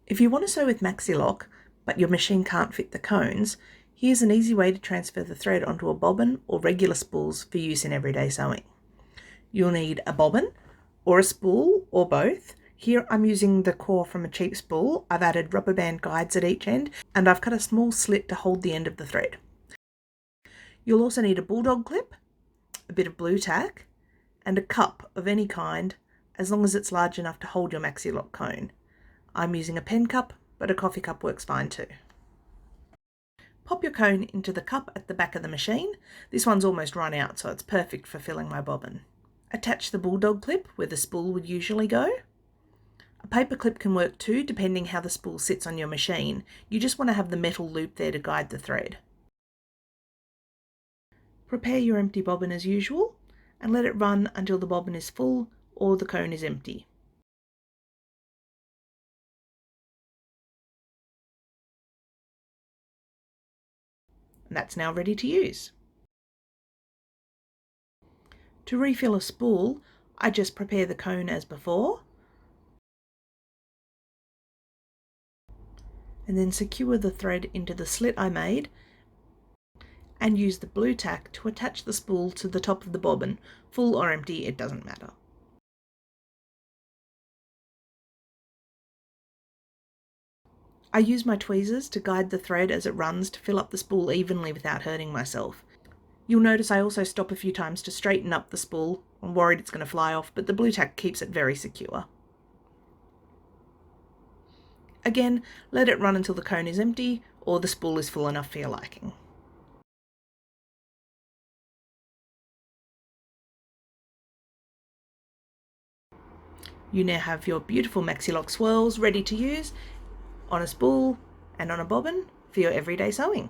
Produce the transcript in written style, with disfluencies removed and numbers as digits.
If you want to sew with Maxi-Lock, but your machine can't fit the cones, here's an easy way to transfer the thread onto a bobbin or regular spools for use in everyday sewing. You'll need a bobbin or a spool or both. Here I'm using the core from a cheap spool. I've added rubber band guides at each end and I've cut a small slit to hold the end of the thread. You'll also need a bulldog clip, a bit of blue tack, and a cup of any kind, as long as it's large enough to hold your Maxi-Lock cone. I'm using a pen cup, but a coffee cup works fine too. Pop your cone into the cup at the back of the machine. This one's almost run out, so it's perfect for filling my bobbin. Attach the bulldog clip where the spool would usually go. A paper clip can work too, depending how the spool sits on your machine. You just want to have the metal loop there to guide the thread. Prepare your empty bobbin as usual and let it run until the bobbin is full or the cone is empty. And that's now ready to use. To refill a spool, I just prepare the cone as before and then secure the thread into the slit I made and use the blue tack to attach the spool to the top of the bobbin. Full or empty, it doesn't matter. I use my tweezers to guide the thread as it runs to fill up the spool evenly without hurting myself. You'll notice I also stop a few times to straighten up the spool. I'm worried it's going to fly off, but the blue tack keeps it very secure. Again, let it run until the cone is empty or the spool is full enough for your liking. You now have your beautiful Maxi-Lock swirls ready to use on a spool and on a bobbin for your everyday sewing.